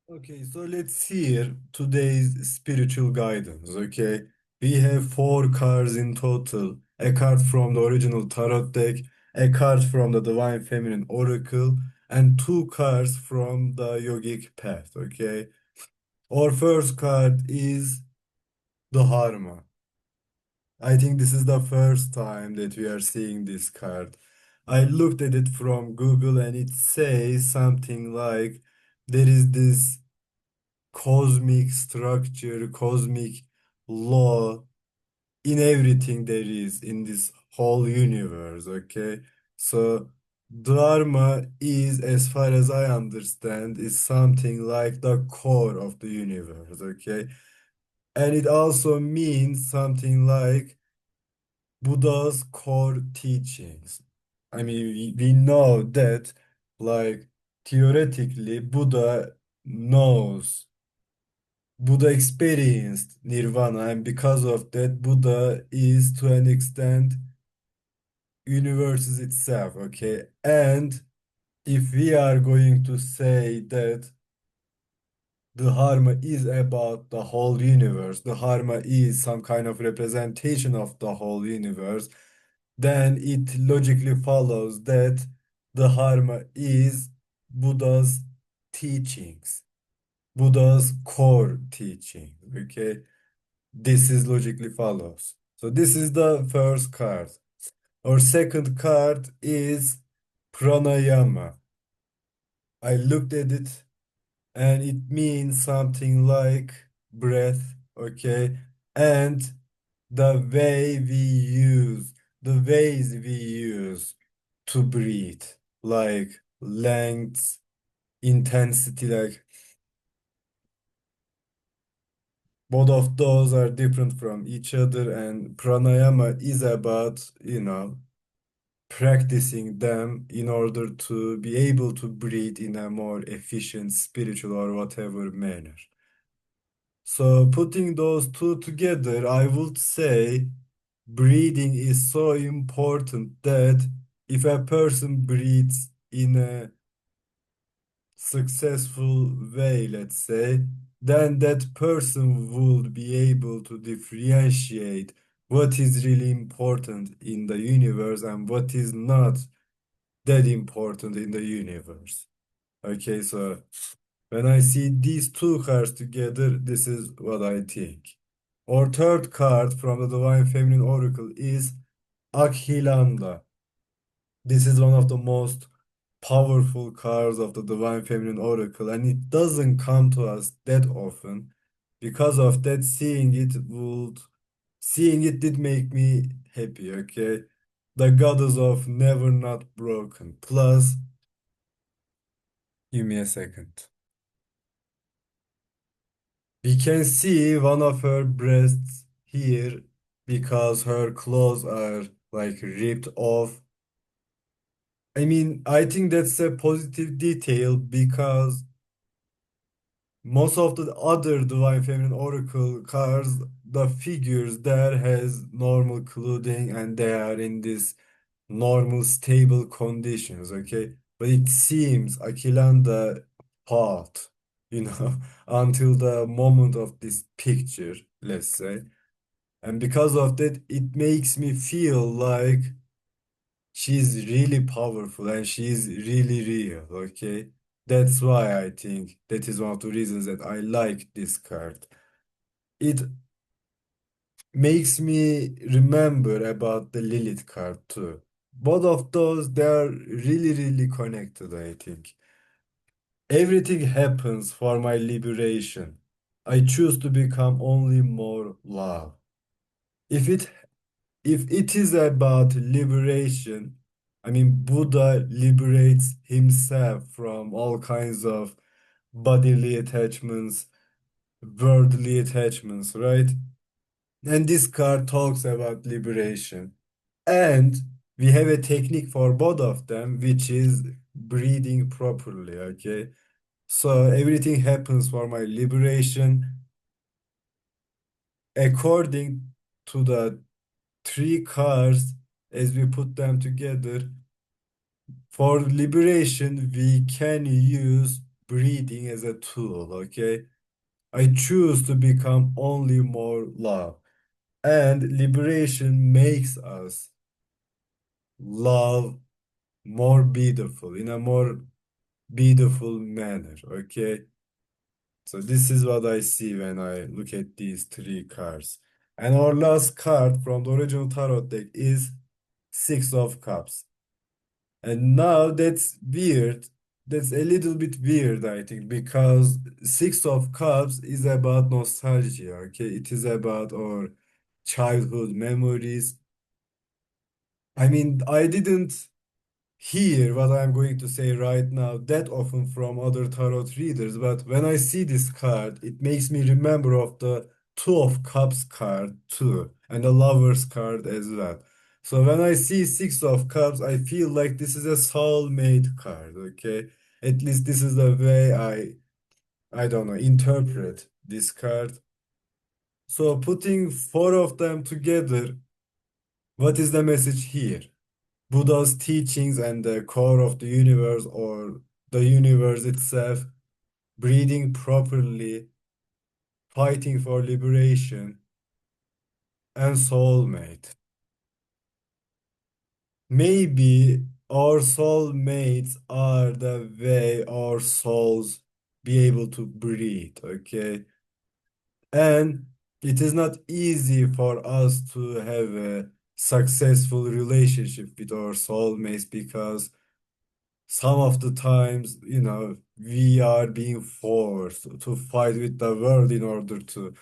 Okay, so let's hear today's spiritual guidance. Okay, we have four cards in total: a card from the original tarot deck, a card from the Divine Feminine Oracle, and two cards from the Yogic Path. Okay, our first card is the Dharma. I think this is the first time that we are seeing this card. I looked at it from Google and it says something like there is this cosmic structure, cosmic law in everything there is in this whole universe, okay? So Dharma is, as far as I understand, is something like the core of the universe, okay? And it also means something like Buddha's core teachings. I mean, we know that, like, theoretically, Buddha experienced nirvana, and because of that, Buddha is to an extent universe itself, okay? And if we are going to say that the Dharma is about the whole universe, the Dharma is some kind of representation of the whole universe, then it logically follows that the Dharma is Buddha's teachings, Buddha's core teaching, okay? This is logically follows. So this is the first card. Our second card is Pranayama. I looked at it and it means something like breath, okay? And the way we use, the ways we use to breathe, like length, intensity, like both of those are different from each other, and pranayama is about, practicing them in order to be able to breathe in a more efficient, spiritual, or whatever manner. So, putting those two together, I would say breathing is so important that if a person breathes in a successful way, let's say, then that person would be able to differentiate what is really important in the universe and what is not that important in the universe. Okay, so when I see these two cards together, this is what I think. Our third card from the Divine Feminine Oracle is Akhilanda. This is one of the most powerful cards of the Divine Feminine Oracle, and it doesn't come to us that often. Because of that, seeing it did make me happy, okay? The goddess of never not broken. Plus, give me a second. We can see one of her breasts here because her clothes are like ripped off. I mean, I think that's a positive detail because most of the other Divine Feminine Oracle cards, the figures there has normal clothing and they are in this normal stable conditions, okay? But it seems Akhilanda fought, until the moment of this picture, let's say. And because of that, it makes me feel like she's really powerful and she's really real, okay? That's why I think that is one of the reasons that I like this card. It makes me remember about the Lilith card too. Both of those, they are really, really connected, I think. Everything happens for my liberation. I choose to become only more love. If it if it is about liberation, I mean, Buddha liberates himself from all kinds of bodily attachments, worldly attachments, right? And this card talks about liberation. And we have a technique for both of them, which is breathing properly, okay? So everything happens for my liberation according to the three cards as we put them together. For liberation, we can use breathing as a tool, okay? I choose to become only more love. And liberation makes us love more beautiful, in a more beautiful manner, okay? So this is what I see when I look at these three cards. And our last card from the original tarot deck is Six of Cups. And now that's weird. That's a little bit weird, I think, because Six of Cups is about nostalgia, okay? It is about our childhood memories. I mean, I didn't hear what I'm going to say right now that often from other tarot readers, but when I see this card, it makes me remember of the Two of Cups card too, and the Lovers card as well. So when I see Six of Cups, I feel like this is a soulmate card, okay? At least this is the way I don't know, interpret this card. So putting four of them together, what is the message here? Buddha's teachings and the core of the universe or the universe itself, breathing properly, fighting for liberation, and soulmate. Maybe our soulmates are the way our souls be able to breathe, okay? And it is not easy for us to have a successful relationship with our soulmates because some of the times, we are being forced to fight with the world in order to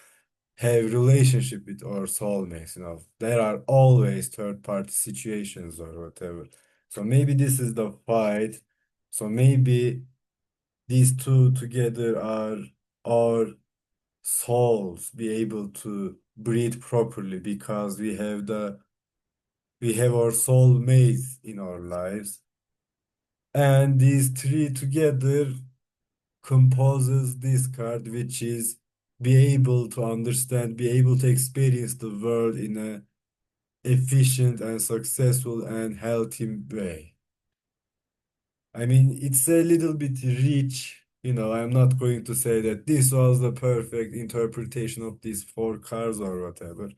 have relationship with our soulmates. There are always third party situations or whatever. So maybe this is the fight. So maybe these two together are our souls be able to breathe properly because we have our soulmates in our lives. And these three together composes this card, which is be able to understand, be able to experience the world in a efficient and successful and healthy way. I mean, it's a little bit rich, I'm not going to say that this was the perfect interpretation of these four cards or whatever,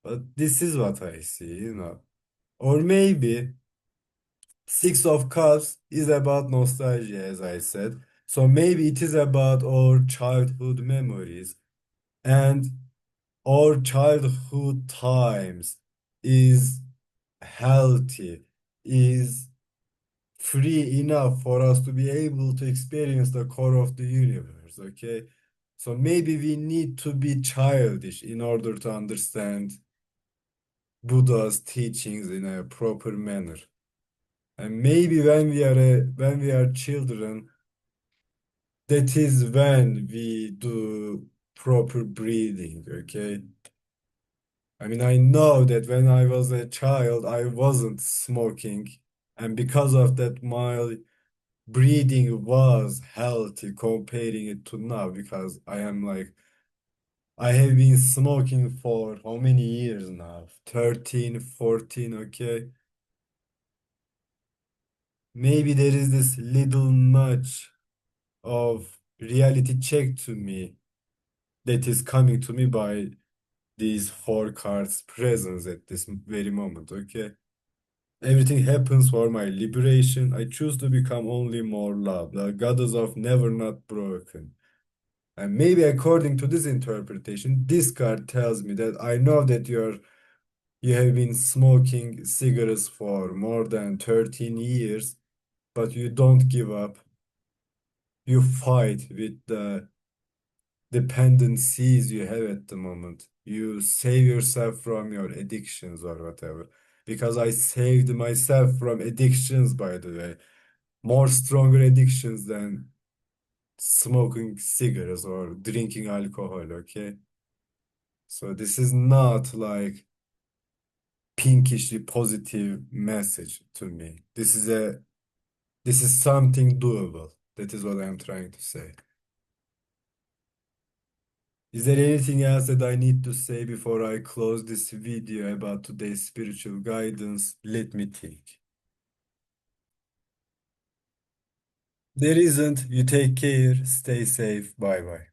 but this is what I see. Or maybe Six of Cups is about nostalgia, as I said. So maybe it is about our childhood memories and our childhood times is healthy, is free enough for us to be able to experience the core of the universe, okay? So maybe we need to be childish in order to understand Buddha's teachings in a proper manner. And maybe when we are children, that is when we do proper breathing, okay? I mean, I know that when I was a child, I wasn't smoking, and because of that, my breathing was healthy comparing it to now, because I have been smoking for how many years now? 13, 14, okay? Maybe there is this little nudge of reality check to me that is coming to me by these four cards presence at this very moment, okay? Everything happens for my liberation. I choose to become only more love, the goddess of never not broken. And maybe according to this interpretation, this card tells me that I know that you have been smoking cigarettes for more than 13 years, but you don't give up. You fight with the dependencies you have at the moment. You save yourself from your addictions or whatever. Because I saved myself from addictions, by the way. More stronger addictions than smoking cigarettes or drinking alcohol, okay? So this is not like pinkishly positive message to me. This is something doable. That is what I'm trying to say. Is there anything else that I need to say before I close this video about today's spiritual guidance? Let me think. There isn't. You take care. Stay safe. Bye bye.